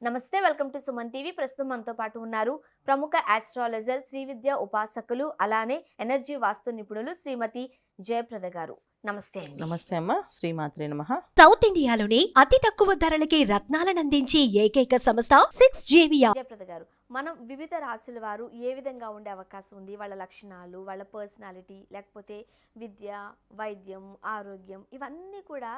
నమస్తే welcome to Suman TV. ప్రస్తుతం మనతో పాటు ఉన్నారు ప్రముఖ ఆస్ట్రాలజర్, శ్రీ విద్య ఉపాసకులు, అలానే ఎనర్జీ వాస్తు నిపుణులు శ్రీమతి జయప్రద గారు. నమస్తే అండి. నమస్తే అమ్మ. శ్రీమాత్రే నమః. సౌత్ ఇండియాలోని అతి తక్కువ ధరలకి రత్నాలను అందించే ఏకైక సంస్థ 6JVR. జయప్రద గారు, మనం వివిధ రాశుల వారు ఏ విధంగా ఉండే అవకాశం ఉంది, వాళ్ళ లక్షణాలు, వాళ్ళ పర్సనాలిటీ, లేకపోతే విద్య, వైద్యం, ఆరోగ్యం, ఇవన్నీ కూడా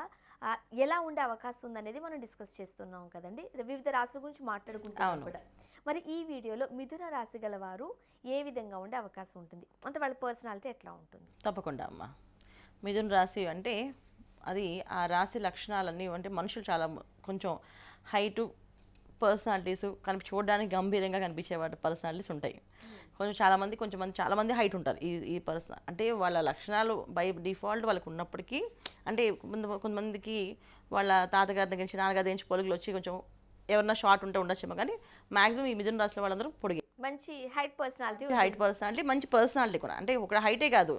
ఎలా ఉండే అవకాశం ఉందనేది మనం డిస్కస్ చేస్తున్నాం కదండి. వివిధ రాశుల గురించి మాట్లాడుకుంటున్నాం కూడా. మరి ఈ వీడియోలో మిథున రాశి గల వారు ఏ విధంగా ఉండే అవకాశం ఉంటుంది, అంటే వాళ్ళ పర్సనాలిటీ ఎట్లా ఉంటుంది? తప్పకుండా అమ్మ. మిథున రాశి అంటే అది ఆ రాశి లక్షణాలన్నీ అంటే మనుషులు చాలా కొంచెం హైటు పర్సనాలిటీస్ చూడడానికి గంభీరంగా కనిపించే వాటి పర్సనాలిటీస్ ఉంటాయి. కొంచెం చాలామంది హైట్ ఉంటారు. ఈ పర్సన్ అంటే వాళ్ళ లక్షణాలు బై డిఫాల్ట్ వాళ్ళకు ఉన్నప్పటికీ, అంటే కొంతమందికి వాళ్ళ తాతగారి దగ్గర నుంచి నాన్నగారి దగ్గర నుంచి పొలుగులు వచ్చి కొంచెం ఎవరన్నా షార్ట్ ఉంటే ఉండొచ్చేమో, కానీ మాక్సిమం ఈ మిథున రాశిలో వాళ్ళందరూ పొడిగే. మంచి హైట్ పర్సనాలిటీ, మంచి పర్సనాలిటీ కూడా. అంటే ఒక హైటే కాదు,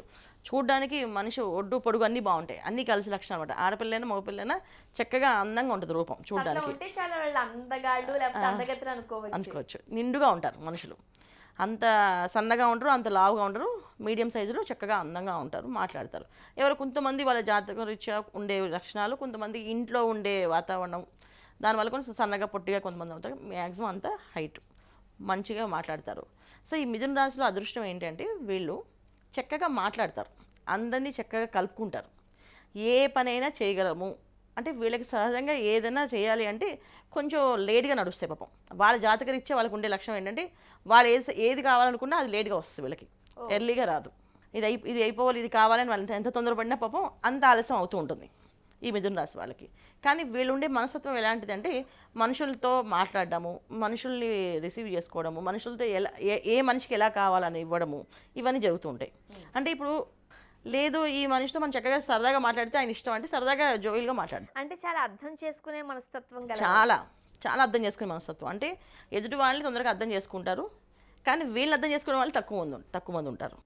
చూడడానికి మనిషి ఒడ్డు పొడుగు అన్నీ బాగుంటాయి, అన్నీ కలిసి లక్షణాలు అనమాట. ఆడపిల్లైనా మగపిల్లైనా చక్కగా అందంగా ఉంటుంది రూపం చూడడానికి. అనుకోవచ్చు. నిండుగా ఉంటారు మనుషులు. అంత సన్నగా ఉంటారు, అంత లావుగా ఉంటారు, మీడియం సైజులో చక్కగా అందంగా ఉంటారు, మాట్లాడతారు. కొంతమంది వాళ్ళ జాతకం రీత్యా ఉండే లక్షణాలు, కొంతమంది ఇంట్లో ఉండే వాతావరణం, దానివల్ల కొంచెం సన్నగా పొట్టిగా కొంతమంది అవుతారు. మ్యాక్సిమం అంతా హైట్, మంచిగా మాట్లాడతారు. సో ఈ మిథున రాశిలో అదృష్టం ఏంటంటే వీళ్ళు చక్కగా మాట్లాడతారు, అందరినీ చక్కగా కలుపుకుంటారు, ఏ పనైనా చేయగలము. అంటే వీళ్ళకి సహజంగా ఏదైనా చేయాలి అంటే కొంచెం లేట్గా నడుస్తాయి పాపం. వాళ్ళ జాతకరీత్యా వాళ్ళకు ఉండే లక్షణం ఏంటంటే వాళ్ళు ఏది కావాలనుకున్నా అది లేట్గా వస్తుంది, వీళ్ళకి ఎర్లీగా రాదు. ఇది అయిపోవాలి, ఇది కావాలని వాళ్ళు ఎంత తొందరపడినా పాపం అంత ఆలస్యం అవుతూ ఉంటుంది ఈ మిథున రాశి వాళ్ళకి. కానీ వీళ్ళు ఉండే మనస్తత్వం ఎలాంటిదంటే మనుషులతో మాట్లాడడము, మనుషుల్ని రిసీవ్ చేసుకోవడము, మనుషులతో ఏ మనిషికి ఎలా కావాలని ఇవ్వడము, ఇవన్నీ జరుగుతూ ఉంటాయి. అంటే ఇప్పుడు లేదు ఈ మనిషితో మనం చక్కగా సరదాగా మాట్లాడితే ఆయన ఇష్టం అంటే సరదాగా జోయిల్గా మాట్లాడు, అంటే చాలా అర్థం చేసుకునే మనస్తత్వం, చాలా అర్థం చేసుకునే మనస్తత్వం. అంటే ఎదుటి వాళ్ళని తొందరగా అర్థం చేసుకుంటారు, కానీ వీళ్ళని అర్థం చేసుకునే వాళ్ళు తక్కువ మంది ఉంటారు.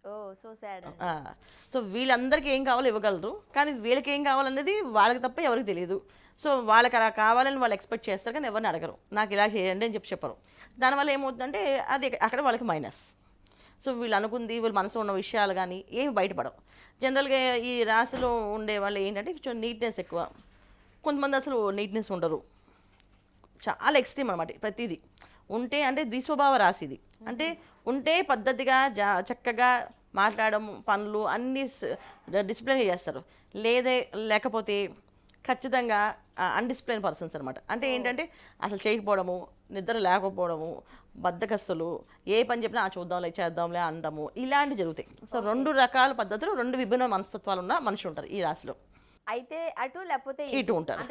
సో వీళ్ళందరికీ ఏం కావాలో ఇవ్వగలరు, కానీ వీళ్ళకి ఏం కావాలనేది వాళ్ళకి తప్ప ఎవరికి తెలియదు. సో వాళ్ళకి అలా కావాలని వాళ్ళు ఎక్స్పెక్ట్ చేస్తారు, కానీ ఎవరిని అడగరు, నాకు ఇలా చేయండి అని చెప్పరు. దానివల్ల ఏమవుతుందంటే అది అక్కడ వాళ్ళకి మైనస్. సో వీళ్ళు మనసులో ఉన్న విషయాలు కానీ ఏమి బయటపడవు. జనరల్గా ఈ రాశిలో ఉండే వాళ్ళు ఏంటంటే కొంచెం నీట్నెస్ ఎక్కువ, కొంతమంది అసలు నీట్నెస్ ఉండరు, చాలా ఎక్స్ట్రీమ్ అనమాట. ప్రతిదీ ఉంటే అంటే ద్విస్వభావ రాశి ఇది. అంటే ఉంటే పద్ధతిగా చక్కగా మాట్లాడడం, పనులు అన్నీ డిసిప్లిన్గా చేస్తారు. లేకపోతే ఖచ్చితంగా అన్డిసిప్లిన్ పర్సన్స్ అనమాట. అంటే ఏంటంటే అసలు చేయకపోవడము, నిద్ర లేకపోవడము, బద్ధకస్తులు, ఏ పని చెప్పినా చూద్దాంలే చేద్దాంలే అనడము, ఇలాంటివి జరుగుతాయి. సో 2 రకాల పద్ధతులు, 2 విభిన్న మనస్తత్వాలు ఉన్న మనుషులు ఉంటారు ఈ రాశిలో. అయితే అటు లేకపోతే ఇటు ఉంటారు,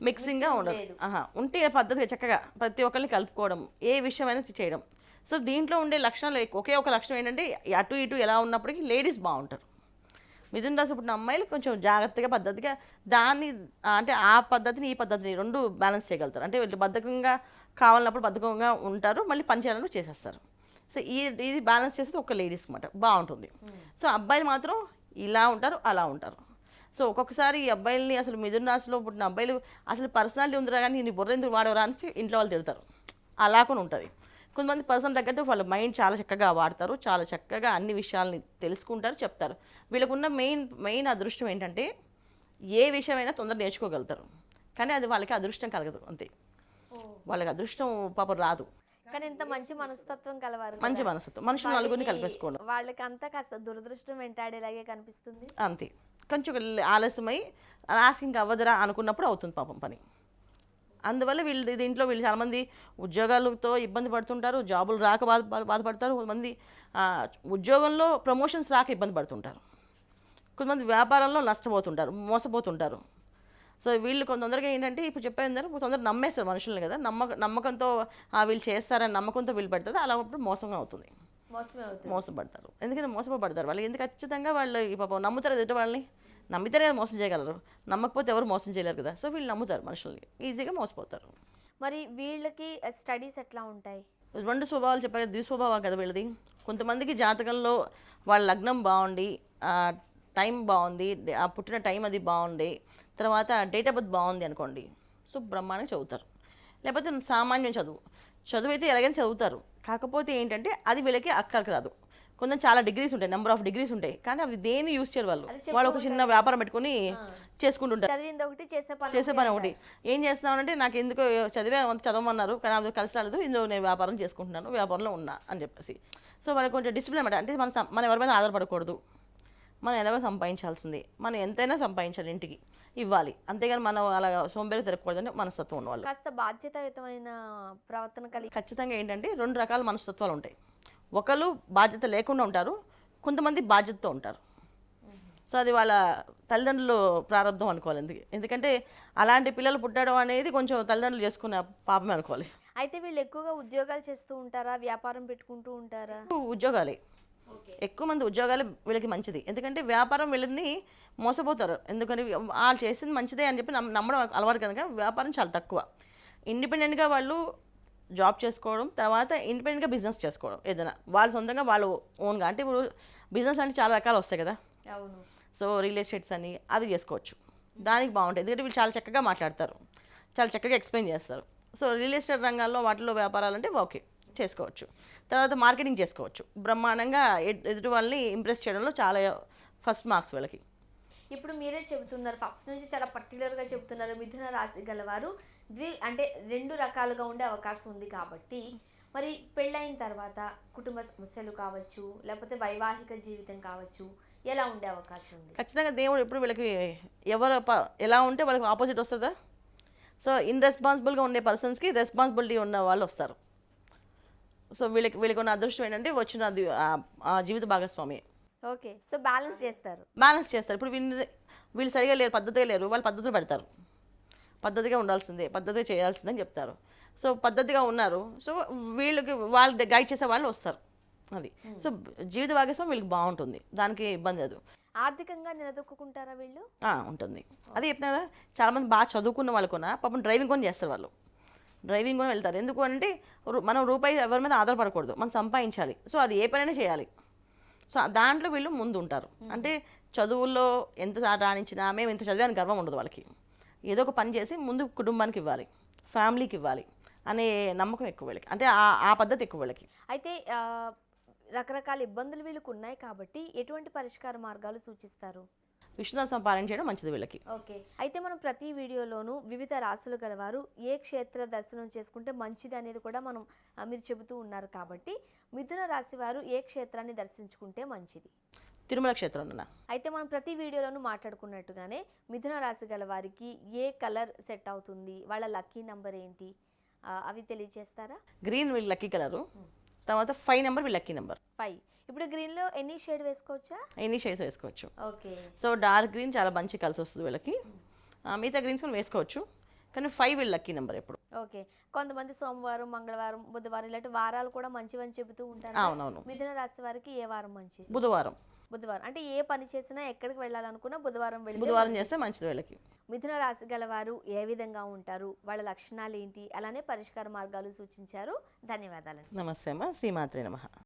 మిక్సింగ్గా ఉండదు. ఉంటే పద్ధతిగా చక్కగా ప్రతి ఒక్కరిని కలుపుకోవడం, ఏ విషయమైనా చేయడం. సో దీంట్లో ఉండే లక్షణాలు ఒకే ఒక లక్షణం ఏంటంటే అటు ఇటు ఎలా ఉన్నప్పటికీ లేడీస్ బాగుంటారు. మిథున రాశి పుట్టిన అమ్మాయిలు కొంచెం జాగ్రత్తగా పద్ధతిగా దాన్ని అంటే ఆ పద్ధతిని ఈ పద్ధతిని 2 బ్యాలెన్స్ చేయగలుగుతారు. అంటే వీళ్ళు బద్ధకంగా కావాలన్నప్పుడు బద్ధకంగా ఉంటారు, మళ్ళీ పని చేయాలని చేసేస్తారు. సో ఇది బ్యాలెన్స్ చేస్తే ఒక లేడీస్ అనమాట బాగుంటుంది. సో అబ్బాయిలు మాత్రం ఇలా ఉంటారు, అలా ఉంటారు. సో ఒక్కొక్కసారి ఈ అబ్బాయిల్ని అసలు మిథున రాశిలో పుట్టిన అబ్బాయిలు అసలు పర్సనాలిటీ ఉందిరా కానీ నీ బుర్ర ఎందుకు వాడవరా అని ఇంట్లో వాళ్ళు తిడతారు, అలా కూడా ఉంటుంది. కొంతమంది పర్సనల్ తగ్గట్టు వాళ్ళ మైండ్ చాలా చక్కగా వాడతారు, చాలా చక్కగా అన్ని విషయాల్ని తెలుసుకుంటారు, చెప్తారు. వీళ్ళకున్న మెయిన్ అదృష్టం ఏంటంటే ఏ విషయమైనా తొందరగా నేర్చుకోగలుగుతారు, కానీ అది వాళ్ళకి అదృష్టం కలగదు అంతే. వాళ్ళకి అదృష్టం పాపం రాదు, కానీ ఇంత మంచి మనస్తత్వం కలవారు, మంచి మనస్తత్వం, మనుషులు నలుగురిని కలిపేసుకోవడం, వాళ్ళకి అంతా కాస్త దురదృష్టం వెంటాడేలాగే కనిపిస్తుంది అంతే. కొంచెం ఆలస్యమై ఆస్కింగ్ అవ్వదురా అనుకున్నప్పుడు అవుతుంది పాపం పని. అందువల్ల దీంట్లో వీళ్ళు చాలామంది ఉద్యోగాలతో ఇబ్బంది పడుతుంటారు, జాబులు రాక బాధపడతారు, కొంతమంది ఉద్యోగంలో ప్రమోషన్స్ రాక ఇబ్బంది పడుతుంటారు, కొంతమంది వ్యాపారంలో నష్టపోతుంటారు, మోసపోతుంటారు. సో వీళ్ళు తొందరగా ఏంటంటే ఇప్పుడు చెప్పేందరూ తొందరగా నమ్మేస్తారు మనుషుల్ని కదా, నమ్మకంతో వీళ్ళు చేస్తారని నమ్మకంతో వీళ్ళు పెడతారు, అలా ఉన్నప్పుడు మోసంగా అవుతుంది, మోసపడతారు. ఎందుకంటే మోసపడతారు వాళ్ళు, ఎందుకు ఖచ్చితంగా వాళ్ళు పాపం నమ్ముతారు ఎదుటి వాళ్ళని, నమ్మితేనే మోసం చేయగలరు, నమ్మకపోతే ఎవరు మోసం చేయలేరు కదా. సో వీళ్ళు నమ్ముతారు మనుషుల్ని, ఈజీగా మోసపోతారు. మరి వీళ్ళకి స్టడీస్ ఎట్లా ఉంటాయి? 2 స్వభావాలు చెప్పారు, ద్విస్వభావం కదా వీళ్ళది. కొంతమందికి జాతకంలో వాళ్ళ లగ్నం బాగుండి, టైం బాగుంది, పుట్టిన టైం అది బాగుండి, తర్వాత డేట్ ఆఫ్ బర్త్ బాగుంది అనుకోండి, సో బ్రహ్మాండంగా చదువుతారు. లేకపోతే సామాన్యం చదువు అయితే ఎలాగైనా చదువుతారు. కాకపోతే ఏంటంటే అది వీళ్ళకి అక్కడికి రాదు. కొంచెం చాలా డిగ్రీస్ ఉంటాయి, నెంబర్ ఆఫ్ డిగ్రీస్ ఉంటాయి, కానీ అవి దేన్ని యూస్ చేయరు వాళ్ళు. వాళ్ళు ఒక చిన్న వ్యాపారం పెట్టుకుని చేసుకుంటుంటారు. చదివింది ఒకటి చేసే పని ఒకటి. ఏం చేస్తున్నామంటే నాకు ఎందుకో చదవమన్నారు కానీ అది కలిసి రాలేదు, ఇందులో నేను వ్యాపారం చేసుకుంటున్నాను, వ్యాపారంలో ఉన్నా అని చెప్పేసి. సో వాళ్ళకి కొంచెం డిసిప్లిన్ అనమాట. అంటే మనం ఎవరి మీద ఆధారపడకూడదు, మనం ఎలాగో సంపాదించాల్సింది, మనం ఎంతైనా సంపాదించాలి, ఇంటికి ఇవ్వాలి, అంతేగాని మనం అలా సోంబేరి తిరగకూడదని మనస్తత్వం ఉన్నవాళ్ళు. కాస్త బాధ్యతాయుతమైన ప్రవర్తన కలిగి. ఖచ్చితంగా ఏంటంటే 2 రకాల మనస్తత్వాలు ఉంటాయి. ఒకరు బాధ్యత లేకుండా ఉంటారు, కొంతమంది బాధ్యతతో ఉంటారు. సో అది వాళ్ళ తల్లిదండ్రులు ప్రారంభం అనుకోవాలి. ఎందుకంటే అలాంటి పిల్లలు పుట్టడం అనేది కొంచెం తల్లిదండ్రులు చేసుకున్న పాపమే అనుకోవాలి. అయితే వీళ్ళు ఎక్కువగా ఉద్యోగాలు చేస్తూ ఉంటారా, వ్యాపారం పెట్టుకుంటూ ఉంటారా? ఉద్యోగాలే ఎక్కువ మంది, ఉద్యోగాలు వీళ్ళకి మంచిది. ఎందుకంటే వ్యాపారం వీళ్ళని మోసపోతారు. ఎందుకని వాళ్ళు చేసింది మంచిదే అని చెప్పి నమ్మడం అలవాటు కనుక వ్యాపారం చాలా తక్కువ. ఇండిపెండెంట్గా వాళ్ళు జాబ్ చేసుకోవడం, తర్వాత ఇండిపెండెంట్గా బిజినెస్ చేసుకోవడం, ఏదైనా వాళ్ళు సొంతంగా వాళ్ళు ఓన్గా. అంటే ఇప్పుడు బిజినెస్ అంటే చాలా రకాలు వస్తాయి కదా. అవును. సో రియల్ ఎస్టేట్స్ అని అది చేసుకోవచ్చు, దానికి బాగుంటుంది. ఎందుకంటే వీళ్ళు చాలా చక్కగా మాట్లాడతారు, చాలా చక్కగా ఎక్స్ప్లెయిన్ చేస్తారు. సో రియల్ ఎస్టేట్ రంగాల్లో వాటిలో వ్యాపారాలంటే ఓకే చేసుకోవచ్చు. తర్వాత మార్కెటింగ్ చేసుకోవచ్చు బ్రహ్మాండంగా. ఎదుటి వాళ్ళని ఇంప్రెస్ చేయడంలో చాలా ఫస్ట్ మార్క్స్ వీళ్ళకి. ఇప్పుడు మీరే చెబుతున్నారు, ఫస్ట్ నుంచి చాలా పర్టికులర్గా చెబుతున్నారు, మిథున రాశి గలవారు అంటే 2 రకాలుగా ఉండే అవకాశం ఉంది. కాబట్టి మరి పెళ్ళైన తర్వాత కుటుంబ సమస్యలు కావచ్చు, లేకపోతే వైవాహిక జీవితం కావచ్చు, ఎలా ఉండే అవకాశం ఉంది? ఖచ్చితంగా దేవుడు ఎప్పుడు వీళ్ళకి ఎలా ఉంటే వాళ్ళకి ఆపోజిట్ వస్తుందా. సో ఇన్రెస్పాన్సిబుల్గా ఉండే పర్సన్స్కి రెస్పాన్సిబిలిటీ ఉన్న వాళ్ళు వస్తారు. సో వీళ్ళకి ఉన్న అదృష్టం ఏంటంటే వచ్చిన ఆ జీవిత భాగస్వామి. ఓకే. సో బ్యాలెన్స్ చేస్తారు. ఇప్పుడు వీళ్ళు సరిగా లేరు, పద్ధతిగా లేరు, వాళ్ళు పద్ధతులు పెడతారు. పద్ధతిగా ఉండాల్సిందే, పద్ధతిగా చేయాల్సిందని చెప్తారు. సో పద్ధతిగా ఉన్నారు, సో వాళ్ళు గైడ్ చేసే వాళ్ళు వస్తారు. అది సో జీవిత భాగస్వామి వీళ్ళకి బాగుంటుంది, దానికి ఇబ్బంది లేదు. ఆర్థికంగా నిలదొక్కుంటారా వీళ్ళు? ఉంటుంది. అదే చెప్తున్నా కదా, చాలామంది బాగా చదువుకున్న వాళ్ళు కూడా పాపం డ్రైవింగ్ కొని చేస్తారు. వాళ్ళు డ్రైవింగ్ కొని వెళ్తారు. ఎందుకు అంటే మనం రూపాయి ఎవరి మీద ఆధారపడకూడదు, మనం సంపాదించాలి. సో అది ఏ పనైనా చేయాలి. సో దాంట్లో వీళ్ళు ముందు ఉంటారు. అంటే చదువుల్లో ఎంత రాణించినా మేము ఇంత చదివాని గర్వం ఉండదు వాళ్ళకి. ఏదో ఒక పని చేసి ముందు కుటుంబానికి ఇవ్వాలి, ఫ్యామిలీకి ఇవ్వాలి అనే నమ్మకం ఎక్కువ వీళ్ళకి. అంటే ఆ పద్ధతి ఎక్కువ వీళ్ళకి. అయితే రకరకాల ఇబ్బందులు వీళ్ళకి ఉన్నాయి కాబట్టి ఎటువంటి పరిష్కార మార్గాలు సూచిస్తారు? విష్ణుదాసం పారాయణ చేయడం మంచిది వీళ్ళకి. ఓకే. అయితే మనం ప్రతి వీడియోలోనూ వివిధ రాశులు గలవారు ఏ క్షేత్ర దర్శనం చేసుకుంటే మంచిది అనేది కూడా మీరు చెబుతూ ఉన్నారు. కాబట్టి మిథున రాశి వారు ఏ క్షేత్రాన్ని దర్శించుకుంటే మంచిది? తిరుమల క్షేత్రం. అయితే మనం ప్రతి వీడియోలోనూ మాట్లాడుకున్నట్టుగానే మిథున రాశి గల వారికి ఏ కలర్ సెట్ అవుతుంది, వాళ్ళ లక్కీ నెంబర్ ఏంటి, అవి తెలియజేస్తారా? గ్రీన్ వీళ్ళ లక్కీ కలరు, తర్వాత 5 నెంబర్ వీళ్ళ లక్కీ నెంబర్. 5. ఇప్పుడు గ్రీన్లో ఎనీ షేడ్ వేసుకోవచ్చా? ఎనీ షేడ్స్ వేసుకోవచ్చు. ఓకే. సో డార్క్ గ్రీన్ చాలా మంచి కలిసి వస్తుంది వీళ్ళకి. మిగతా గ్రీన్స్ మనం వేసుకోవచ్చు, కానీ 5 వీళ్ళ లక్కీ నెంబర్ ఎప్పుడు. ఓకే. కొంతమంది సోమవారం, మంగళవారం, బుధవారం ఇలాంటి వారాలు కూడా మంచివని చెబుతూ ఉంటారు. అవునవును. మిథున రాశి వారికి ఏ వారం మంచిది? బుధవారం. అంటే ఏ పని చేసినా, ఎక్కడికి వెళ్ళాలనుకున్నా బుధవారం చేస్తే మంచిది వీళ్ళకి. మిథున రాశి గలవారు ఏ విధంగా ఉంటారు, వాళ్ళ లక్షణాలు ఏంటి, అలానే పరిష్కార మార్గాలు సూచించారు. ధన్యవాదాలు. నమస్తే అమ్మ. శ్రీమాత్రే నమః.